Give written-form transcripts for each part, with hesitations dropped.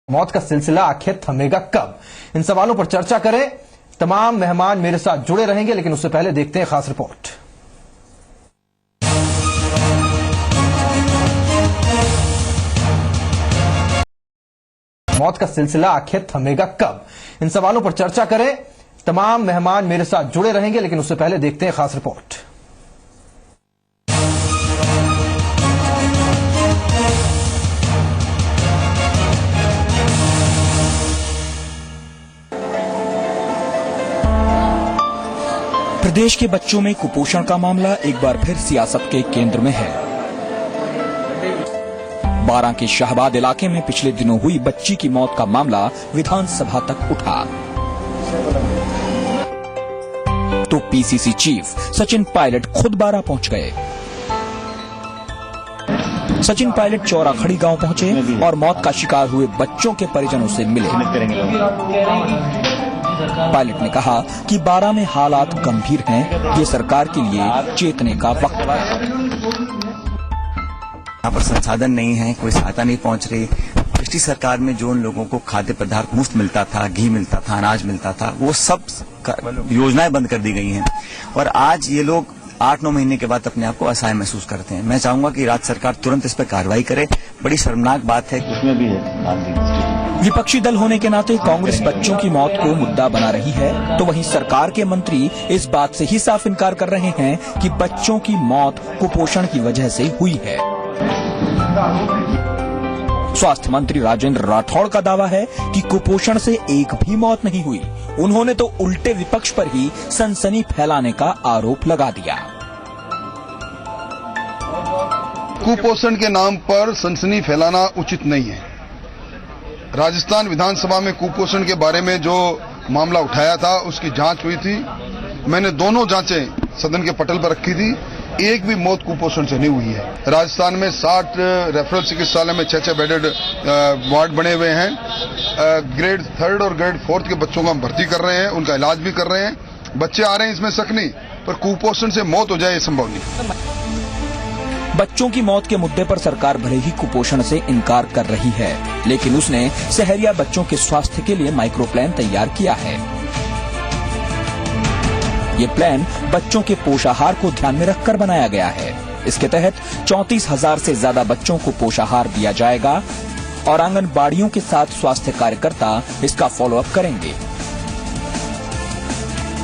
मौत का सिलसिला आखिर थमेगा कब? इन सवालों पर चर्चा करें। तमाम मेहमान मेरे साथ जुड़े रहेंगे, लेकिन उससे पहले देखते हैं खास रिपोर्ट। मौत का सिलसिला आखिर थमेगा कब? इन सवालों पर चर्चा करें। तमाम मेहमान मेरे साथ जुड़े रहेंगे, लेकिन उससे पहले देखते हैं खास रिपोर्ट। प्रदेश के बच्चों में कुपोषण का मामला एक बार फिर सियासत के केंद्र में है। बारां के शाहबाद इलाके में पिछले दिनों हुई बच्ची की मौत का मामला विधानसभा तक उठा तो पीसीसी चीफ सचिन पायलट खुद बारां पहुंच गए। सचिन पायलट चौराखड़ी गांव पहुंचे और मौत का शिकार हुए बच्चों के परिजनों से मिले। पायलट ने कहा कि बारां में हालात गंभीर हैं, ये सरकार के लिए चेतने का वक्त है। यहाँ पर संसाधन नहीं है, कोई सहायता नहीं पहुंच रही। पिछली सरकार में जो उन लोगों को खाद्य पदार्थ मुफ्त मिलता था, घी मिलता था, अनाज मिलता था, वो सब योजनाएं बंद कर दी गई हैं और आज ये लोग 8-9 महीने के बाद अपने आप को असहाय महसूस करते हैं। मैं चाहूंगा कि राज्य सरकार तुरंत इस पर कार्रवाई करे। बड़ी शर्मनाक बात है। उसमें भी है विपक्षी दल होने के नाते कांग्रेस बच्चों की मौत को मुद्दा बना रही है, तो वहीं सरकार के मंत्री इस बात से ही साफ इनकार कर रहे हैं कि बच्चों की मौत कुपोषण की वजह से हुई है। स्वास्थ्य मंत्री राजेंद्र राठौड़ का दावा है कि कुपोषण से एक भी मौत नहीं हुई। उन्होंने तो उल्टे विपक्ष पर ही सनसनी फैलाने का आरोप लगा दिया। कुपोषण के नाम पर सनसनी फैलाना उचित नहीं है। राजस्थान विधानसभा में कुपोषण के बारे में जो मामला उठाया था, उसकी जांच हुई थी। मैंने दोनों जांचें सदन के पटल पर रखी थी। एक भी मौत कुपोषण से नहीं हुई है। राजस्थान में 60 रेफरल चिकित्सालय में 6 बेडेड वार्ड बने हुए हैं। ग्रेड 3 और ग्रेड 4 के बच्चों को हम भर्ती कर रहे हैं, उनका इलाज भी कर रहे हैं। बच्चे आ रहे हैं, इसमें शक नहीं, पर कुपोषण से मौत हो जाए ये संभव नहीं। बच्चों की मौत के मुद्दे पर सरकार भले ही कुपोषण से इनकार कर रही है, लेकिन उसने सहरिया बच्चों के स्वास्थ्य के लिए माइक्रो प्लान तैयार किया है। ये प्लान बच्चों के पोषाहार को ध्यान में रखकर बनाया गया है। इसके तहत 34,000 से ज्यादा बच्चों को पोषाहार दिया जाएगा और आंगनबाड़ियों के साथ स्वास्थ्य कार्यकर्ता इसका फॉलोअप करेंगे।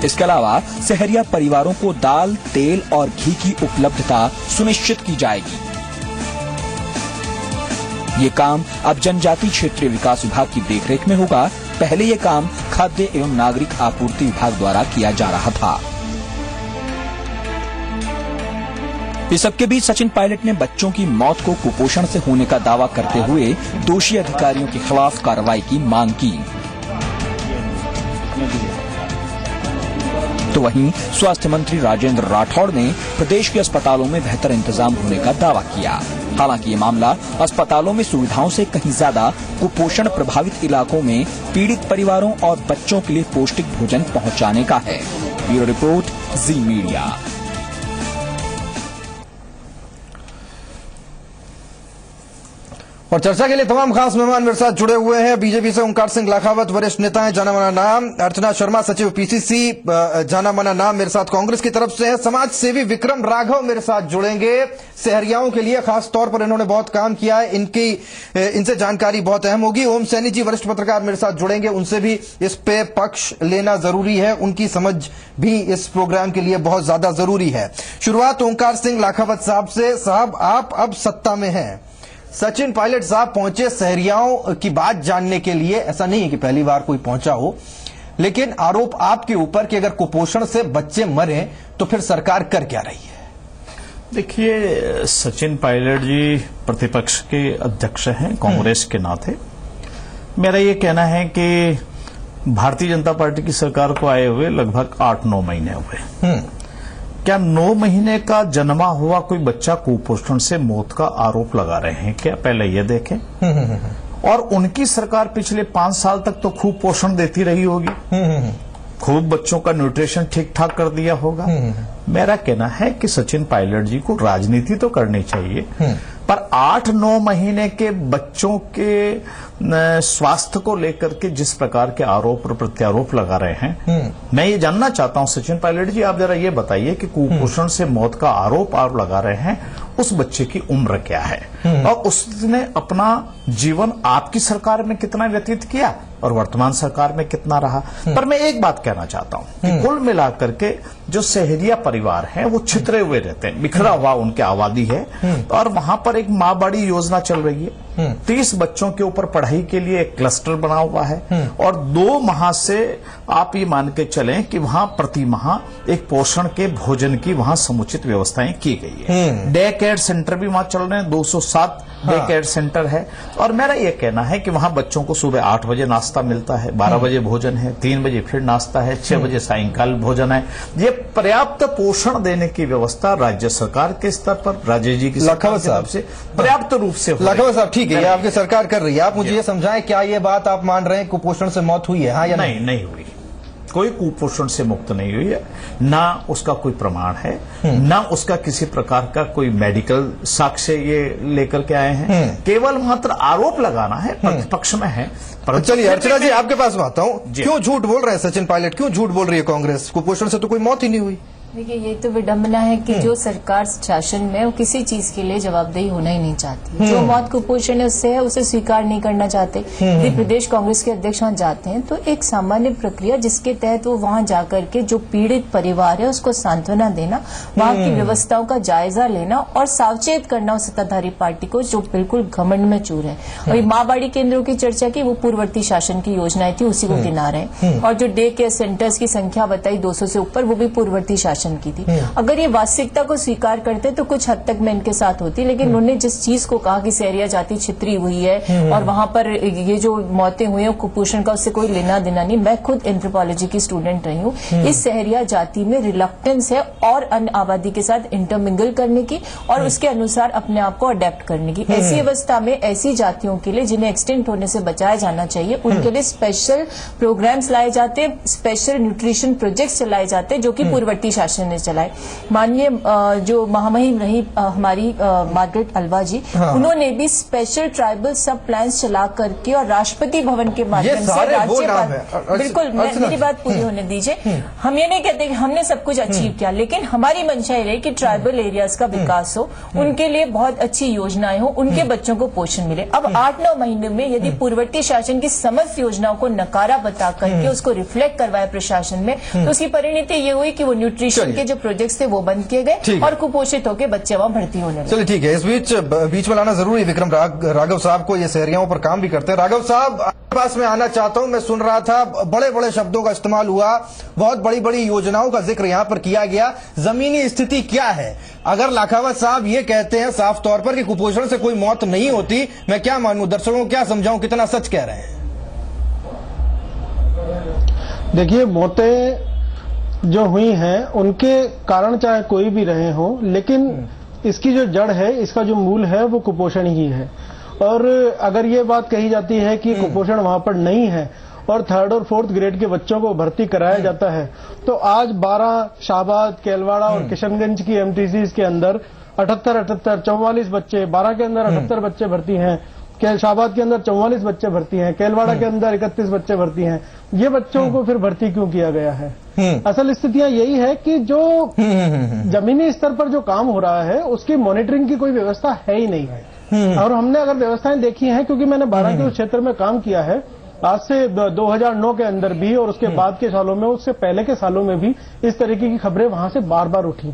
इसके अलावा सहरिया परिवारों को दाल, तेल और घी की उपलब्धता सुनिश्चित की जाएगी। ये काम अब जनजातीय क्षेत्रीय विकास विभाग की देखरेख में होगा। पहले ये काम खाद्य एवं नागरिक आपूर्ति विभाग द्वारा किया जा रहा था। इस सबके बीच सचिन पायलट ने बच्चों की मौत को कुपोषण से होने का दावा करते हुए दोषी अधिकारियों के खिलाफ कार्रवाई की मांग की। तो वहीं स्वास्थ्य मंत्री राजेंद्र राठौड़ ने प्रदेश के अस्पतालों में बेहतर इंतजाम होने का दावा किया। हालांकि ये मामला अस्पतालों में सुविधाओं से कहीं ज्यादा कुपोषण प्रभावित इलाकों में पीड़ित परिवारों और बच्चों के लिए पौष्टिक भोजन पहुंचाने का है। ब्यूरो रिपोर्ट, जी मीडिया। और चर्चा के लिए तमाम खास मेहमान मेरे साथ जुड़े हुए हैं। बीजेपी से ओंकार सिंह लाखावत, वरिष्ठ नेता हैं, जाना माना नाम। अर्चना शर्मा, सचिव पीसीसी, जाना माना नाम, मेरे साथ कांग्रेस की तरफ से है। समाज सेवी विक्रम राघव मेरे साथ जुड़ेंगे। सहरियाओं के लिए खास तौर पर इन्होंने बहुत काम किया है, इनसे जानकारी बहुत अहम होगी। ओम सैनी जी, वरिष्ठ पत्रकार, मेरे साथ जुड़ेंगे। उनसे भी इस पे पक्ष लेना जरूरी है, उनकी समझ भी इस प्रोग्राम के लिए बहुत ज्यादा जरूरी है। शुरुआत ओंकार सिंह लाखावत साहब से। साहब, आप अब सत्ता में हैं। सचिन पायलट साहब पहुंचे सहरियाओं की बात जानने के लिए। ऐसा नहीं है कि पहली बार कोई पहुंचा हो, लेकिन आरोप आपके ऊपर कि अगर कुपोषण से बच्चे मरे तो फिर सरकार कर क्या रही है? देखिए, सचिन पायलट जी प्रतिपक्ष के अध्यक्ष हैं कांग्रेस के नाते। मेरा ये कहना है कि भारतीय जनता पार्टी की सरकार को आए हुए लगभग 8-9 महीने हुए। क्या 9 महीने का जन्मा हुआ कोई बच्चा कुपोषण से मौत का आरोप लगा रहे हैं क्या? पहले ये देखें। और उनकी सरकार पिछले 5 साल तक तो खूब पोषण देती रही होगी, खूब बच्चों का न्यूट्रिशन ठीक ठाक कर दिया होगा। मेरा कहना है कि सचिन पायलट जी को राजनीति तो करनी चाहिए, पर 8-9 महीने के बच्चों के स्वास्थ्य को लेकर के जिस प्रकार के आरोप और प्रत्यारोप लगा रहे हैं, मैं ये जानना चाहता हूं सचिन पायलट जी, आप जरा ये बताइए कि कुपोषण से मौत का आरोप आप लगा रहे हैं, उस बच्चे की उम्र क्या है और उसने अपना जीवन आपकी सरकार में कितना व्यतीत किया और वर्तमान सरकार में कितना रहा। पर मैं एक बात कहना चाहता हूं कि कुल मिलाकर के जो सहरिया परिवार हैं वो छितरे हुए रहते हैं, बिखरा हुआ उनकी आबादी है और वहां पर एक माँ बड़ी योजना चल रही है। 30 बच्चों के ऊपर पढ़ाई के लिए एक क्लस्टर बना हुआ है और 2 माह से आप ये मान के चलें कि वहां प्रति माह एक पोषण के भोजन की वहां समुचित व्यवस्थाएं की गई है। डे केयर सेंटर भी वहां चल रहे हैं, 207 डे केयर सेंटर है और मेरा यह कहना है कि वहां बच्चों को सुबह 8 बजे नाश्ता मिलता है, 12 बजे भोजन है, 3 बजे फिर नाश्ता है, 6 बजे सायंकाल भोजन है। ये पर्याप्त पोषण देने की व्यवस्था राज्य सरकार के स्तर पर, राजेश जी की सरकार की तरफ से पर्याप्त रूप से लाखावत साहब, ठीक है, ये आपकी सरकार कर रही है, आप मुझे ये समझाएं, क्या ये बात आप मान रहे हैं कुपोषण से मौत हुई है, हाँ या नहीं? नहीं हुई, कोई कुपोषण से मुक्त नहीं हुई है, ना उसका कोई प्रमाण है, ना उसका किसी प्रकार का कोई मेडिकल साक्ष्य ये लेकर के आए हैं, केवल मात्र आरोप लगाना है, प्रतिपक्ष में है। चलिए अर्चना जी आपके पास आता हूँ, क्यों झूठ बोल रहे हैं सचिन पायलट, क्यों झूठ बोल रही है कांग्रेस? कुपोषण से तो कोई मौत ही नहीं हुई। देखिए, ये तो विडंबना है कि जो सरकार शासन में वो किसी चीज के लिए जवाबदेही होना ही नहीं चाहती। जो मौत कुपोषण है उससे है, उसे स्वीकार नहीं करना चाहते। यदि प्रदेश कांग्रेस के अध्यक्ष वहां जाते हैं तो एक सामान्य प्रक्रिया जिसके तहत वो वहां जाकर के जो पीड़ित परिवार है उसको सांत्वना देना, वहां की व्यवस्थाओं का जायजा लेना और सावचेत करना उस सत्ताधारी पार्टी को जो बिल्कुल घमंड में चूर है। और माँ बाड़ी केंद्रों की चर्चा की, वो पूर्ववर्ती शासन की योजनाएं थी, उसी को गिना रहे हैं। और जो डे केयर सेंटर्स की संख्या बताई 200 से ऊपर, वो भी पूर्ववर्ती शासन की थी। अगर ये वास्तविकता को स्वीकार करते तो कुछ हद तक मैं इनके साथ होती, लेकिन उन्होंने जिस चीज को कहा कि सहरिया जाति छितरी हुई है और वहां पर ये जो मौतें हुई हैं कुपोषण का उससे कोई लेना देना नहीं। मैं खुद एंथ्रोपोलॉजी की स्टूडेंट रही हूँ। इस सहरिया जाति में रिलक्टेंस है और अन्य आबादी के साथ इंटरमिंगल करने की और उसके अनुसार अपने आप को अडेप्ट करने की। ऐसी अवस्था में ऐसी जातियों के लिए जिन्हें एक्सटिंक्ट होने से बचाया जाना चाहिए, उनके लिए स्पेशल प्रोग्राम्स लाए जाते, स्पेशल न्यूट्रिशन प्रोजेक्ट्स चलाए जाते जो कि पूर्ववर्ती शासन ने चलाए। माननीय जो महामहिम रही हमारी मार्गरेट अल्वा जी, उन्होंने भी स्पेशल ट्राइबल सब प्लान्स चला करके और राष्ट्रपति भवन के माध्यम से राज्यपाल, बिल्कुल मेरी बात पूरी होने दीजिए, हम ये नहीं कहते कि हमने सब कुछ अचीव किया, लेकिन हमारी मंशा ये रही कि ट्राइबल एरियाज का विकास हो, उनके लिए बहुत अच्छी योजनाएं हो, उनके बच्चों को पोषण मिले। अब 8-9 महीने में यदि पूर्ववर्ती शासन की समस्त योजनाओं को नकारा बता करके उसको रिफ्लेक्ट करवाया प्रशासन में, तो उसकी परिणति ये हुई कि वो न्यूट्रिशन के जो प्रोजेक्ट्स थे वो बंद किए गए और कुपोषित होकर बच्चे वहां भर्ती होने लगे। चलिए ठीक है, इस बीच में लाना जरूरी। विक्रम राघव साहब को, ये सहरियाओं पर काम भी करते हैं। राघव साहब आपके पास में आना चाहता हूं। मैं सुन रहा था, बड़े बड़े शब्दों का इस्तेमाल हुआ, बहुत बड़ी बड़ी योजनाओं का जिक्र यहां पर किया गया। जमीनी स्थिति क्या है? अगर लाखावत साहब ये कहते हैं साफ तौर पर कि कुपोषण से कोई मौत नहीं होती, मैं क्या मानूं, दर्शकों को क्या समझाऊं, कितना सच कह रहे हैं? देखिए, मौतें जो हुई हैं उनके कारण चाहे कोई भी रहे हों, लेकिन इसकी जो जड़ है, इसका जो मूल है वो कुपोषण ही है। और अगर ये बात कही जाती है कि कुपोषण वहां पर नहीं है और 3rd और 4th ग्रेड के बच्चों को भर्ती कराया जाता है, तो आज 12 शाहबाद, केलवाड़ा और किशनगंज की एमटीसीज के अंदर 44 बच्चे, 12 के अंदर 78 बच्चे भर्ती हैं, शाहबाद के अंदर 44 बच्चे भर्ती हैं, केलवाड़ा के अंदर 31 बच्चे भर्ती हैं। ये बच्चों को फिर भर्ती क्यों किया गया है? असल स्थितियां यही है कि जो जमीनी स्तर पर जो काम हो रहा है उसकी मॉनिटरिंग की कोई व्यवस्था है ही नहीं। और हमने अगर व्यवस्थाएं देखी हैं, क्योंकि मैंने 12 के उस क्षेत्र में काम किया है आज से 2009 के अंदर भी और उसके बाद के सालों में, उससे पहले के सालों में भी इस तरीके की खबरें वहां से बार बार उठी।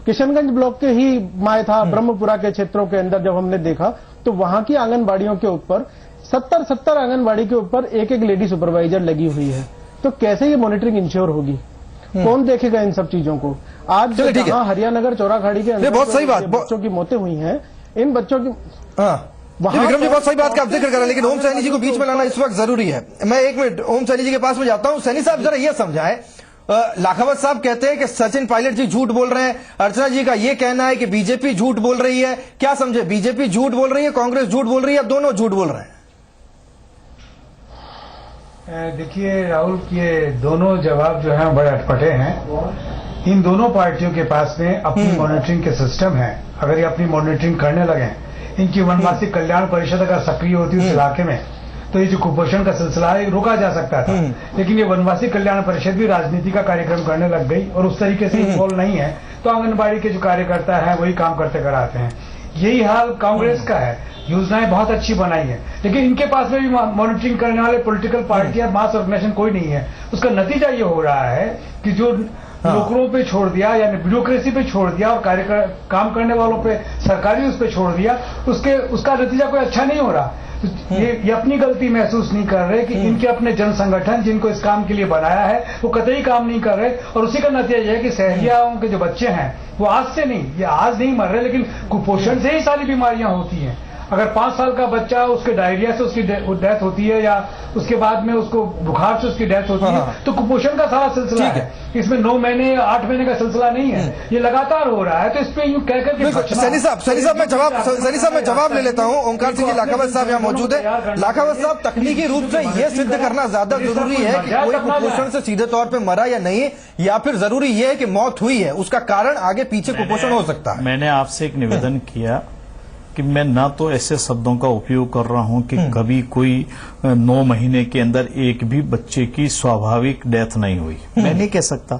किशनगंज ब्लॉक के ही माय था, ब्रह्मपुरा के क्षेत्रों के अंदर जब हमने देखा तो वहां की आंगनबाड़ियों के ऊपर 70 आंगनबाड़ी के ऊपर एक लेडी सुपरवाइजर लगी हुई है। तो कैसे ये मॉनिटरिंग इंश्योर होगी? कौन देखेगा इन सब चीजों को? आज जहां हरियानगर चौराखाड़ी के अंदर बहुत सही बात, बच्चों की मौतें हुई हैं, इन बच्चों की विक्रम जी बहुत सही बात का आप जिक्र कर रहे हैं, लेकिन ओम सैनी जी को बीच में लाना इस वक्त जरूरी है। मैं 1 मिनट ओम सैनी जी के पास में जाता हूं। सैनी साहब जरा ये समझाएं, लाखावत साहब कहते हैं कि सचिन पायलट जी झूठ बोल रहे हैं, अर्चना जी का ये कहना है कि बीजेपी झूठ बोल रही है। क्या समझे, बीजेपी झूठ बोल रही है, कांग्रेस झूठ बोल रही है, दोनों झूठ बोल रहे हैं? देखिए राहुल, ये दोनों जवाब जो हैं बड़े अटपटे हैं। इन दोनों पार्टियों के पास में अपनी मॉनिटरिंग के सिस्टम है। अगर ये अपनी मॉनिटरिंग करने लगे, इनकी वनवासी कल्याण परिषद अगर सक्रिय होती है उस इलाके में, तो ये जो कुपोषण का सिलसिला है रोका जा सकता था। लेकिन ये वनवासी कल्याण परिषद भी राजनीति का कार्यक्रम करने लग गई और उस तरीके से इन्वॉल्व नहीं है, तो आंगनबाड़ी के जो कार्यकर्ता है वही काम करते कराते हैं। यही हाल कांग्रेस का है। योजनाएं बहुत अच्छी बनाई है, लेकिन इनके पास में भी मॉनिटरिंग करने वाले पॉलिटिकल पार्टी या मास ऑर्गेनाइजेशन कोई नहीं है। उसका नतीजा ये हो रहा है कि जो नौकरों पे छोड़ दिया, यानी ब्यूरोक्रेसी पे छोड़ दिया और काम करने वालों पे, सरकारी उस पे छोड़ दिया, उसका नतीजा कोई अच्छा नहीं हो रहा। ये अपनी गलती महसूस नहीं कर रहे कि इनके अपने जन संगठन जिनको इस काम के लिए बनाया है वो कतई काम नहीं कर रहे, और उसी का नतीजा यह है कि शहरियाओं के जो बच्चे हैं वो आज से नहीं, ये आज नहीं मर रहे, लेकिन कुपोषण से ही सारी बीमारियां होती हैं। अगर 5 साल का बच्चा उसके डायरिया से उसकी डेथ होती है, या उसके बाद में उसको बुखार से उसकी डेथ होती है, तो कुपोषण का सारा सिलसिला है। इसमें 9 महीने या 8 महीने का सिलसिला नहीं है, ये लगातार हो रहा है। तो इस पे यूं कहकर के सैनी साहब मैं जवाब ले लेता हूं। ओंकार सिंह जी लाखावत साहब यहाँ मौजूद है। लाखावत साहब, तकनीकी रूप से ये सिद्ध करना ज्यादा जरूरी है कि कोई कुपोषण से सीधे तौर पर मरा या नहीं, या फिर जरूरी ये है कि मौत हुई है, उसका कारण आगे पीछे कुपोषण हो सकता है? मैंने आपसे एक निवेदन किया कि मैं ना तो ऐसे शब्दों का उपयोग कर रहा हूं कि कभी कोई 9 महीने के अंदर एक भी बच्चे की स्वाभाविक डेथ नहीं हुई, मैं नहीं कह सकता।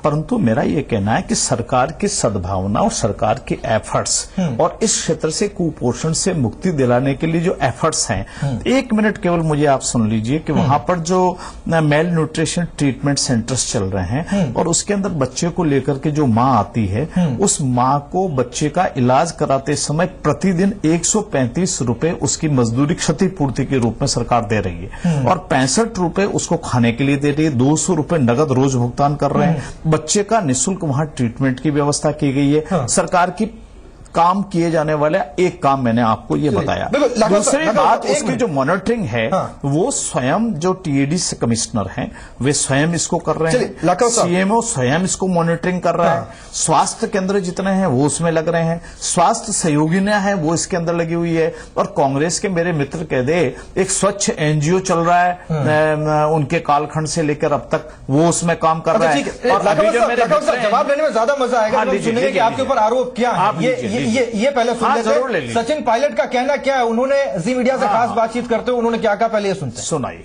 परंतु मेरा ये कहना है कि सरकार की सद्भावना और सरकार के एफर्ट्स और इस क्षेत्र से कुपोषण से मुक्ति दिलाने के लिए जो एफर्ट्स हैं, 1 मिनट केवल मुझे आप सुन लीजिए कि वहां पर जो मेल न्यूट्रिशन ट्रीटमेंट सेंटर्स चल रहे हैं और उसके अंदर बच्चे को लेकर के जो माँ आती है, उस माँ को बच्चे का इलाज कराते समय प्रतिदिन 135 रुपए उसकी मजदूरी क्षतिपूर्ति के रूप में सरकार दे रही है, और 65 रुपए उसको खाने के लिए दे रही है। 200 रुपए नगद रोज भुगतान कर रहे हैं। बच्चे का निःशुल्क वहां ट्रीटमेंट की व्यवस्था की गई है। सरकार की काम किए जाने वाला एक काम मैंने आपको ये बताया। दूसरी बात, उसकी जो मॉनिटरिंग है वो स्वयं जो टीएडी से कमिश्नर हैं वे स्वयं इसको कर रहे हैं, सीएमओ स्वयं इसको मॉनिटरिंग कर रहा है, स्वास्थ्य केंद्र जितने हैं वो उसमें लग रहे हैं, स्वास्थ्य सहयोगिनियां हैं वो इसके अंदर लगी हुई है, और कांग्रेस के मेरे मित्र कह दे एक स्वच्छ एनजीओ चल रहा है उनके कालखंड से लेकर अब तक, वो उसमें काम कर रहा है। और जवाब लेने में ज्यादा मजा आएगा, सुनेंगे कि आपके ऊपर आरोप क्या है। ये पहले सुन लेते। सचिन पायलट का कहना क्या है? उन्होंने जी मीडिया से खास बातचीत करते हुए उन्होंने क्या कहा, पहले ये सुनते हैं। सुनाइए।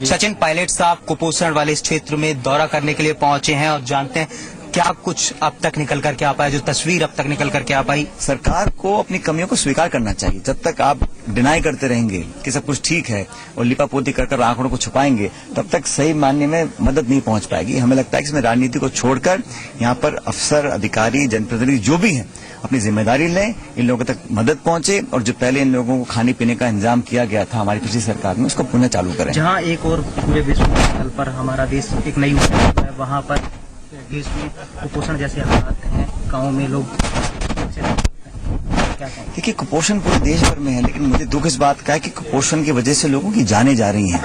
सचिन पायलट साहब कुपोषण वाले इस क्षेत्र में दौरा करने के लिए पहुंचे हैं और जानते हैं क्या कुछ अब तक निकल करके आ पाया, जो तस्वीर अब तक निकल करके आ पाई। सरकार को अपनी कमियों को स्वीकार करना चाहिए। जब तक आप डिनाई करते रहेंगे कि सब कुछ ठीक है और लिपापोती कर आंकड़ों को छुपाएंगे, तब तक सही मायने में मदद नहीं पहुंच पाएगी। हमें लगता है कि इसमें राजनीति को छोड़कर यहाँ पर अफसर, अधिकारी, जनप्रतिनिधि जो भी हैं अपनी जिम्मेदारी लें, इन लोगों तक मदद पहुंचे, और जो पहले इन लोगों को खाने पीने का इंतजाम किया गया था हमारी पिछली सरकार में, उसको पुनः चालू करें। जहाँ एक और पूरे विश्व स्थल पर हमारा देश एक नई ऊंचाई है, वहाँ पर देश में कुपोषण जैसे हालात हैं, गाँव में लोग देखिए कुपोषण पूरे देश भर में है, लेकिन मुझे दुख इस बात का है कि कुपोषण की वजह से लोगों की जानें जा रही हैं।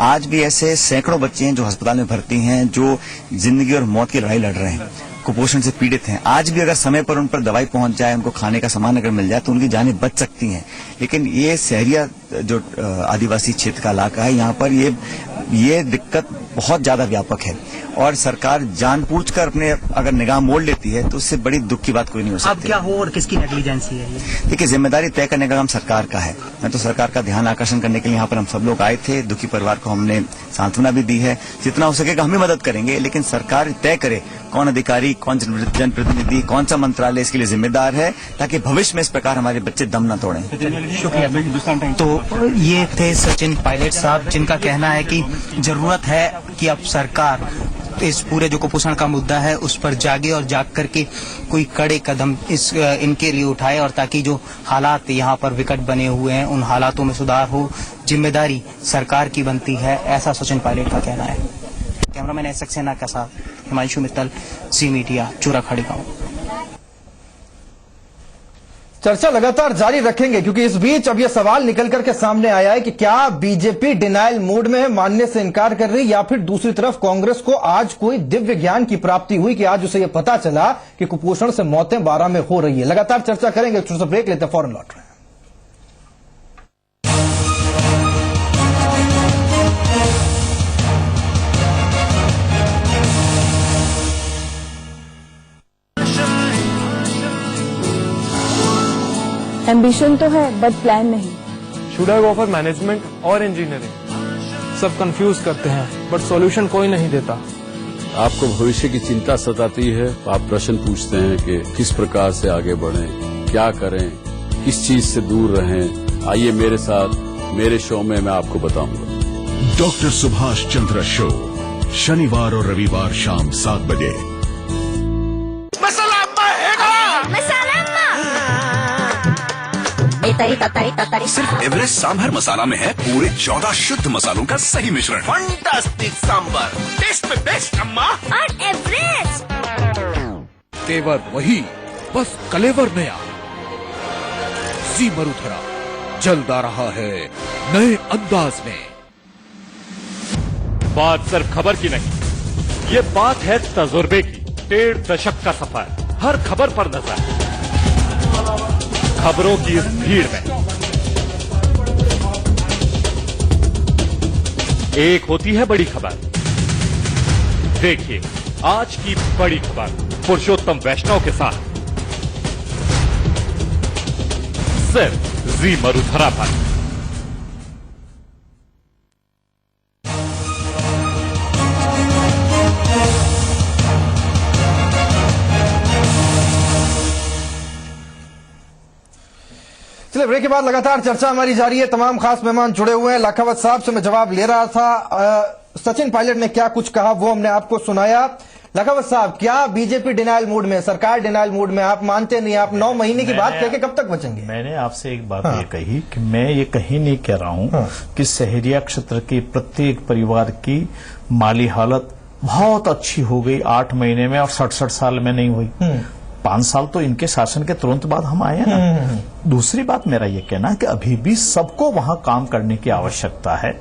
आज भी ऐसे सैकड़ों बच्चे हैं जो अस्पताल में भर्ती हैं, जो जिंदगी और मौत की लड़ाई लड़ रहे हैं, कुपोषण से पीड़ित हैं। आज भी अगर समय पर उन पर दवाई पहुंच जाए, उनको खाने का सामान अगर मिल जाए तो उनकी जानें बच सकती हैं। लेकिन ये शहरिया जो आदिवासी क्षेत्र का इलाका है, यहाँ पर ये दिक्कत बहुत ज्यादा व्यापक है, और सरकार जानबूझकर अपने अगर निगाह मोड़ लेती है तो उससे बड़ी दुख की बात कोई नहीं हो सकती। अब क्या हो और किसकी नेग्लिजेंसी है ये? देखिए, जिम्मेदारी तय करने का काम सरकार का है। मैं तो सरकार का ध्यान आकर्षण करने के लिए यहाँ पर हम सब लोग आए थे। दुखी परिवार को हमने सांत्वना भी दी है, जितना हो सकेगा हम भी मदद करेंगे, लेकिन सरकार तय करे कौन अधिकारी, कौन जनप्रतिनिधि, कौन सा मंत्रालय इसके लिए जिम्मेदार है, ताकि भविष्य में इस प्रकार हमारे बच्चे दम न तोड़ें। शुक्रिया। तो ये थे सचिन पायलट साहब, जिनका कहना है कि जरूरत है कि अब सरकार इस पूरे जो कुपोषण का मुद्दा है उस पर जागे और जाग करके कोई कड़े कदम इनके लिए उठाए, और ताकि जो हालात यहाँ पर विकट बने हुए हैं उन हालातों में सुधार हो। जिम्मेदारी सरकार की बनती है, ऐसा सचिन पायलट का कहना है। कैमरामैन एस सक्सेना के साथ हिमांशु मित्तल, जी मीडिया, चूराखाड़ी गाँव। चर्चा लगातार जारी रखेंगे, क्योंकि इस बीच अब यह सवाल निकल करके सामने आया है कि क्या बीजेपी डिनायल मोड में है, मानने से इनकार कर रही, या फिर दूसरी तरफ कांग्रेस को आज कोई दिव्य ज्ञान की प्राप्ति हुई कि आज उसे यह पता चला कि कुपोषण से मौतें 12 में हो रही है। लगातार चर्चा करेंगे, छोटा सा ब्रेक लेते हैं, फौरन लौट रहे हैं। एम्बिशन तो है बट प्लान नहीं। Should I go for management और इंजीनियरिंग? सब कंफ्यूज करते हैं बट सॉल्यूशन कोई नहीं देता। आपको भविष्य की चिंता सताती है, आप प्रश्न पूछते हैं कि किस प्रकार से आगे बढ़ें, क्या करें, किस चीज से दूर रहें। आइए मेरे साथ, मेरे शो में मैं आपको बताऊंगा। डॉक्टर सुभाष चंद्र शो, शनिवार और रविवार शाम 7 बजे। सिर्फ एवरेस्ट सांभर मसाला में है पूरे 14 शुद्ध मसालों का सही मिश्रण। फंटास्टिक सांभर, टेस्ट में बेस्ट अम्मा और एवरेस्ट। तेवर वही, बस कलेवर नया। जी मरुथरा जल्द आ रहा है नए अंदाज में। बात सिर्फ खबर की नहीं, ये बात है तजुर्बे की। 1.5 दशक का सफर, हर खबर पर नजर, खबरों की इस भीड़ में एक होती है बड़ी खबर। देखिए आज की बड़ी खबर पुरुषोत्तम वैष्णव के साथ, सिर्फ जी मरुथरा पर। चलिए ब्रेक के बाद लगातार चर्चा हमारी जारी है। तमाम खास मेहमान जुड़े हुए हैं। लाखावत साहब से मैं जवाब ले रहा था, सचिन पायलट ने क्या कुछ कहा वो हमने आपको सुनाया। लाखावत साहब, क्या बीजेपी डिनाइल मूड में, सरकार डिनाइल मूड में? आप मानते नहीं, आप 9 महीने की बात कह के कब तक बचेंगे? मैंने आपसे एक बात ये कही कि मैं ये कहीं नहीं कह रहा हूं कि शहरिया क्षेत्र के प्रत्येक परिवार की माली हालत बहुत अच्छी हो गई 8 महीने में और 67 साल में नहीं हुई। 5 साल तो इनके शासन के तुरंत बाद हम आए हैं ना। दूसरी बात मेरा ये कहना है कि अभी भी सबको वहां काम करने की आवश्यकता है।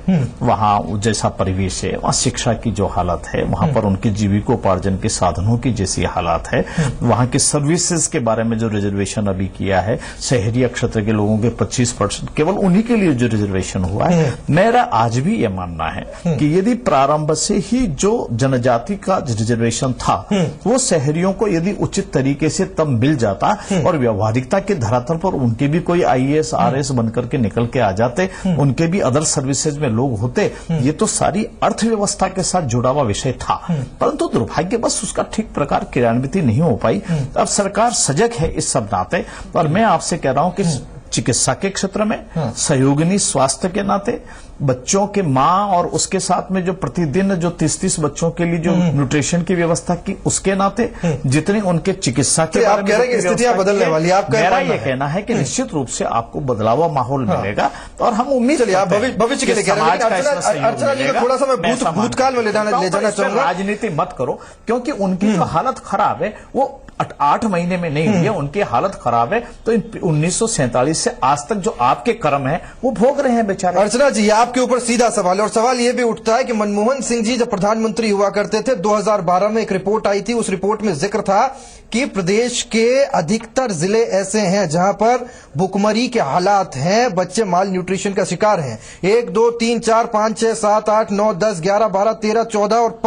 वहां जैसा परिवेश है, वहां शिक्षा की जो हालत है, वहां पर उनके जीविकोपार्जन के साधनों की जैसी हालात है, वहां की सर्विसेज के बारे में जो रिजर्वेशन अभी किया है, शहरी क्षेत्र के लोगों के 25% केवल उन्हीं के लिए जो रिजर्वेशन हुआ है, मेरा आज भी ये मानना है कि यदि प्रारंभ से ही जो जनजाति का रिजर्वेशन था वो शहरियों को यदि उचित तरीके से तब मिल जाता और व्यवहारिकता के धरातल पर उनके भी कोई आईएएस आरएस बनकर के निकल के आ जाते, उनके भी अदर सर्विसेज में लोग होते, ये तो सारी अर्थव्यवस्था के साथ जुड़ा हुआ विषय था। परंतु दुर्भाग्यवश उसका ठीक प्रकार क्रियान्वित नहीं हो पाई। अब सरकार सजग है इस सब नाते, और मैं आपसे कह रहा हूं कि चिकित्सा के क्षेत्र में, सहयोगिनी स्वास्थ्य के नाते, बच्चों के माँ और उसके साथ में जो प्रतिदिन जो 30-30 बच्चों के लिए जो न्यूट्रिशन की व्यवस्था की, उसके नाते जितनी उनके चिकित्सा के आप कह रहे हैं कि स्थितियां बदलने वाली, आपका मेरा ये कहना है कि निश्चित रूप से आपको बदलावा माहौल मिलेगा और हम उम्मीद करते हैं भविष्य के लिए कह रहे हैं। अर्चना जी को थोड़ा सा मैं भूतकाल में ले जाना चाहूंगा। राजनीति मत करो, क्योंकि उनकी जो हालत खराब है वो 8 महीने में नहीं हुई है, उनकी हालत खराब है। तो 1947 से आज तक जो आपके कर्म है वो भोग रहे हैं बेचारे। अर्चना जी, आपके ऊपर सीधा सवाल है, और सवाल ये भी उठता है कि मनमोहन सिंह जी जब प्रधानमंत्री हुआ करते थे, 2012 में एक रिपोर्ट आई थी, उस रिपोर्ट में जिक्र था कि प्रदेश के अधिकतर जिले ऐसे हैं जहां पर भुखमरी के हालात हैं, बच्चे माल न्यूट्रिशन का शिकार हैं। 1, 2, 3, 4, 5, 6, 7, 8, 9, 10, 11, 12, 13, 14 और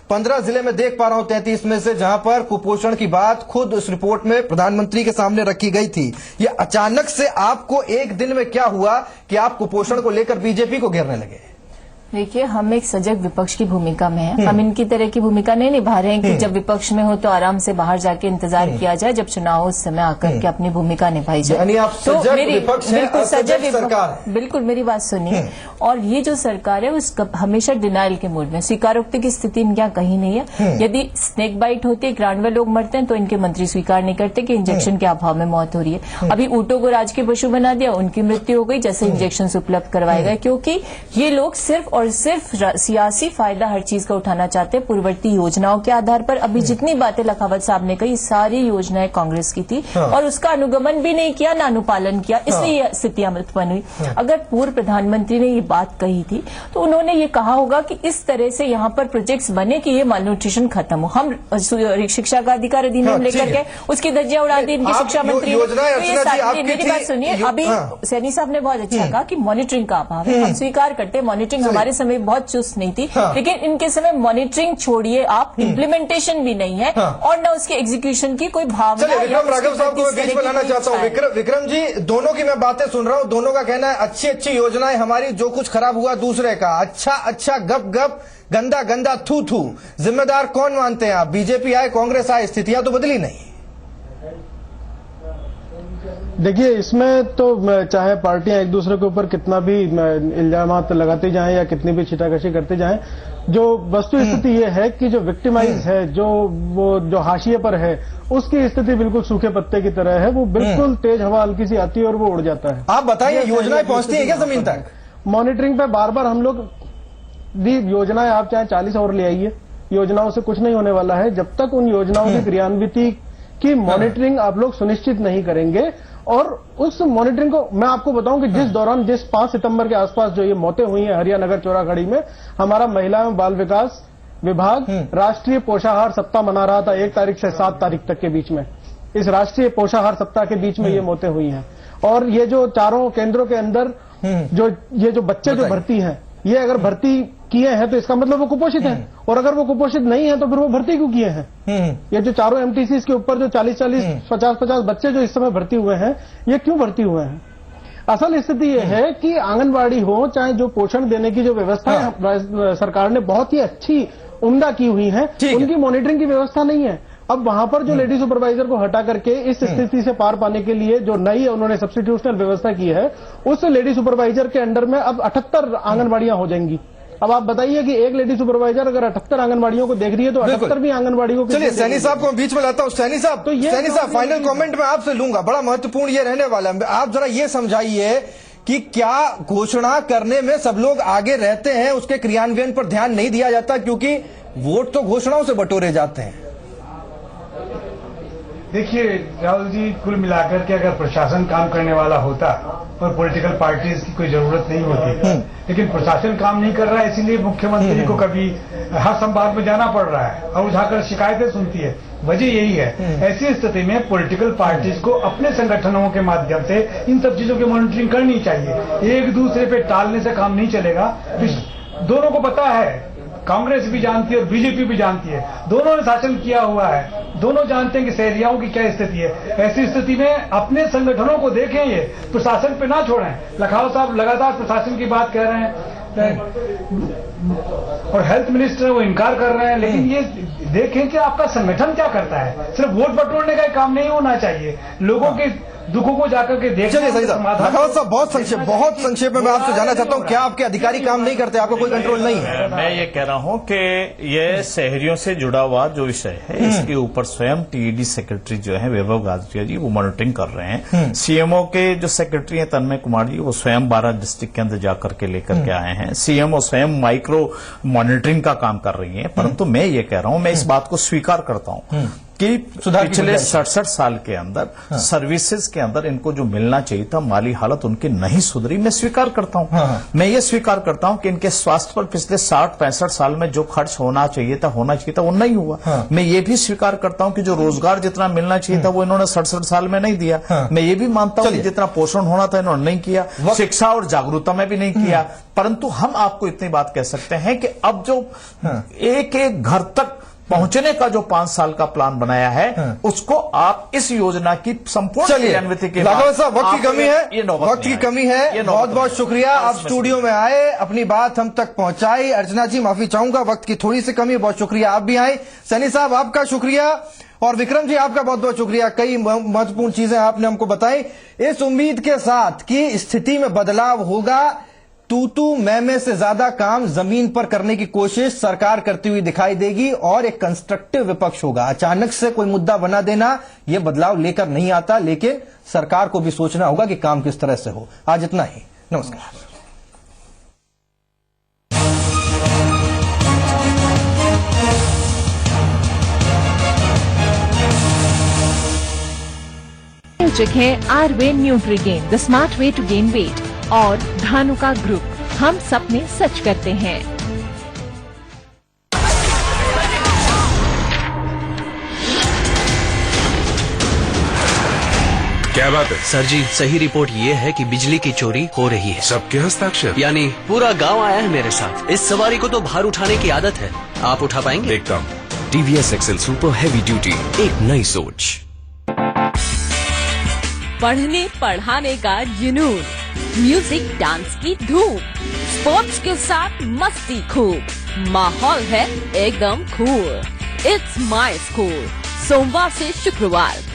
15 जिले में देख पा रहा हूं, 33 में से, जहां पर कुपोषण की बात खुद उस रिपोर्ट में प्रधानमंत्री के सामने रखी गई थी। ये अचानक से आपको एक दिन में क्या हुआ कि आप कुपोषण को लेकर बीजेपी को घेरने लगे? देखिए, हम एक सजग विपक्ष की भूमिका में हैं। हम इनकी तरह की भूमिका नहीं निभा रहे हैं कि जब विपक्ष में हो तो आराम से बाहर जाके इंतजार किया जाए, जब चुनाव उस समय आकर के अपनी भूमिका निभाई जाए। यानी आप सजग विपक्ष हैं, बिल्कुल सजग सरकार। बिल्कुल, मेरी बात सुनिए। और ये जो सरकार है उस हमेशा डिनाइल के मूड में, स्वीकारोक्ति की स्थिति इनके यहाँ कहीं नहीं है। यदि स्नेक बाइट होती है, 91 लोग मरते हैं, तो इनके मंत्री स्वीकार नहीं करते कि इंजेक्शन के अभाव में मौत हो रही है। अभी ऊँटों को राज के पशु बना दिया, उनकी मृत्यु हो गई जैसे इंजेक्शन उपलब्ध करवाए गए, क्योंकि ये लोग सिर्फ और सिर्फ सियासी फायदा हर चीज का उठाना चाहते हैं। पूर्ववर्ती योजनाओं के आधार पर अभी जितनी बातें लखावत साहब ने कही, सारी योजनाएं कांग्रेस की थी और उसका अनुगमन भी नहीं किया, ना अनुपालन किया, इसलिए ये स्थितियां उत्पन्न हुई। अगर पूर्व प्रधानमंत्री ने ये बात कही थी तो उन्होंने ये कहा होगा कि इस तरह से यहाँ पर प्रोजेक्ट्स बने कि ये मालन्यूट्रिशन खत्म हो। हम शिक्षा का अधिकार अधिनियम लेकर के उसकी धज्जियां उड़ा दी इनकी शिक्षा मंत्री। मेरी बात सुनिए, अभी सैनी साहब ने बहुत अच्छा कहा कि मॉनिटरिंग का अभाव है। हम स्वीकार करते हैं, मॉनिटरिंग हमारे हमारे समय बहुत चुस्त नहीं थी, लेकिन इनके समय मॉनिटरिंग छोड़िए आप, इम्प्लीमेंटेशन भी नहीं है और न उसके एग्जीक्यूशन की कोई भावना। चलिए विक्रम राघव साहब को मैं बीच में लाना चाहता हूँ। विक्रम जी, दोनों की मैं बातें सुन रहा हूँ, दोनों का कहना है अच्छी अच्छी योजनाएं हमारी, जो कुछ खराब हुआ दूसरे का, अच्छा अच्छा गप गप, गंदा गंदा थू थू। जिम्मेदार कौन मानते हैं आप? बीजेपी आए, कांग्रेस आए, स्थितियां तो बदली नहीं। देखिए, इसमें तो चाहे पार्टियां एक दूसरे के ऊपर कितना भी इल्जामात लगाते जाएं या कितनी भी छिटाकशी करते जाएं, जो वस्तु स्थिति ये है कि जो विक्टिमाइज है, जो हाशिए पर है, उसकी स्थिति बिल्कुल सूखे पत्ते की तरह है। वो बिल्कुल तेज हवा हल्की सी आती है और वो उड़ जाता है। आप बताइए, योजनाएं पहुंचती है क्या जमीन तक? मॉनिटरिंग पे बार बार हम लोग दी योजनाएं, आप चाहे 40 और ले आइए, योजनाओं से कुछ नहीं होने वाला है जब तक उन योजनाओं की क्रियान्विति की मॉनिटरिंग आप लोग सुनिश्चित नहीं करेंगे। और उस मॉनिटरिंग को मैं आपको बताऊं कि जिस 5 सितंबर के आसपास जो ये मौतें हुई हैं हरियानगर चौराखड़ी में, हमारा महिला एवं बाल विकास विभाग राष्ट्रीय पोषाहार सप्ताह मना रहा था 1 तारीख से 7 तारीख तक के बीच में। इस राष्ट्रीय पोषाहार सप्ताह के बीच में ये मौतें हुई हैं। और ये जो चारों केंद्रों के अंदर जो बच्चे जो भर्ती हैं, ये अगर भर्ती किए हैं तो इसका मतलब वो कुपोषित हैं, और अगर वो कुपोषित नहीं है तो फिर वो भर्ती क्यों किए हैं? ये जो चारों एमटीसी के ऊपर जो 40-40, 50-50 बच्चे जो इस समय भर्ती हुए हैं, ये क्यों भर्ती हुए हैं? असल स्थिति ये है कि आंगनबाड़ी हो, चाहे जो पोषण देने की जो व्यवस्था है सरकार ने बहुत ही अच्छी उम्दा की हुई है, उनकी मॉनिटरिंग की व्यवस्था नहीं है। अब वहां पर जो लेडी सुपरवाइजर को हटा करके इस स्थिति से पार पाने के लिए जो नई उन्होंने सब्स्टिट्यूशनल व्यवस्था की है, उस लेडी सुपरवाइजर के अंडर में अब 78 आंगनबाड़ियां हो जाएंगी। अब आप बताइए कि एक लेडी सुपरवाइजर अगर 78 आंगनबाड़ियों को देख रही है तो 78 भी आंगनबाड़ियों को। चलिए सैनी साहब को बीच में लाता हूं। सैनी साहब, फाइनल कमेंट में आपसे लूंगा, बड़ा महत्वपूर्ण ये रहने वाला है। आप जरा ये समझाइए कि क्या घोषणा करने में सब लोग आगे रहते हैं, उसके क्रियान्वयन पर ध्यान नहीं दिया जाता, क्योंकि वोट तो घोषणाओं से बटोरे जाते हैं। देखिए राहुल जी, कुल मिलाकर के अगर प्रशासन काम करने वाला होता और पॉलिटिकल पार्टीज की कोई जरूरत नहीं होती, लेकिन प्रशासन काम नहीं कर रहा है, इसीलिए मुख्यमंत्री को कभी हर संभाग में जाना पड़ रहा है और उठाकर शिकायतें सुनती है। वजह यही है। ऐसी स्थिति में पॉलिटिकल पार्टीज को अपने संगठनों के माध्यम से इन सब चीजों की मॉनिटरिंग करनी चाहिए। एक दूसरे पे टालने से काम नहीं चलेगा। दोनों को पता है, कांग्रेस भी जानती है और बीजेपी भी जानती है, दोनों ने शासन किया हुआ है, दोनों जानते हैं कि शहरियाओं की क्या स्थिति है। ऐसी स्थिति में अपने संगठनों को देखें, ये प्रशासन पे ना छोड़ें। लखाओ साहब लगातार प्रशासन की बात कह रहे हैं और हेल्थ मिनिस्टर वो इनकार कर रहे हैं, लेकिन ये देखें कि आपका संगठन क्या करता है। सिर्फ वोट बटोरने का काम नहीं होना चाहिए, लोगों के दुखों को जाकर के देखना। चलिए सही साहब, बहुत संक्षेप में मैं आपसे जानना चाहता हूं, क्या आपके अधिकारी काम नहीं करते, आपको कोई कंट्रोल नहीं है? मैं ये कह रहा हूं कि ये शहरियों से जुड़ा हुआ जो विषय है, इसके ऊपर स्वयं टीईडी सेक्रेटरी जो है वैभव गाजरिया जी, वो मॉनिटरिंग कर रहे हैं। सीएमओ के जो सेक्रेटरी हैं तन्मय कुमार जी, वो स्वयं 12 डिस्ट्रिक्ट के अंदर जाकर के लेकर के आए हैं। सीएमओ स्वयं माइक्रो मॉनिटरिंग का काम कर रही है। परंतु मैं ये कह रहा हूं, मैं इस बात को स्वीकार करता हूं कि पिछले 67 साल के अंदर सर्विसेज के अंदर इनको जो मिलना चाहिए था, माली हालत उनकी नहीं सुधरी। मैं स्वीकार करता हूं। मैं ये स्वीकार करता हूं कि इनके स्वास्थ्य पर पिछले 60-65 साल में जो खर्च होना चाहिए था वो नहीं हुआ। मैं ये भी स्वीकार करता हूं कि जो रोजगार जितना मिलना चाहिए था वो इन्होंने 67 साल में नहीं दिया। मैं ये भी मानता हूं कि जितना पोषण होना था इन्होंने नहीं किया, शिक्षा और जागरूकता में भी नहीं किया। परंतु हम आपको इतनी बात कह सकते हैं कि अब जो एक एक घर तक पहुंचने का जो 5 साल का प्लान बनाया है, उसको आप इस योजना की संपूर्ण क्रियान्विति के बाद, साहब वक्त की कमी है, बहुत बहुत शुक्रिया आप स्टूडियो में आए, अपनी बात हम तक पहुंचाई। अर्चना जी माफी चाहूंगा, वक्त की थोड़ी सी कमी है, बहुत शुक्रिया आप भी आए। सैनी साहब आपका शुक्रिया, और विक्रम जी आपका बहुत बहुत शुक्रिया, कई महत्वपूर्ण चीजें आपने हमको बताई, इस उम्मीद के साथ कि स्थिति में बदलाव होगा। तू मैं से ज्यादा काम जमीन पर करने की कोशिश सरकार करती हुई दिखाई देगी और एक कंस्ट्रक्टिव विपक्ष होगा। अचानक से कोई मुद्दा बना देना यह बदलाव लेकर नहीं आता, लेकिन सरकार को भी सोचना होगा कि काम किस तरह से हो। आज इतना ही, नमस्कार। जगह आरवे Nutrigain, the smart way to gain weight, और धानुका ग्रुप, हम सपने सच करते हैं। क्या बात है सर जी, सही रिपोर्ट ये है कि बिजली की चोरी हो रही है। सबके हस्ताक्षर? यानी पूरा गांव आया है मेरे साथ। इस सवारी को तो भार उठाने की आदत है। आप उठा पाएंगे? देखता हूँ। TVS XL super heavy duty, एक नई सोच। पढ़ने पढ़ाने का जुनून, म्यूजिक डांस की धूम, स्पोर्ट्स के साथ मस्ती खूब, माहौल है एकदम कूल। इट्स माई स्कूल, सोमवार से शुक्रवार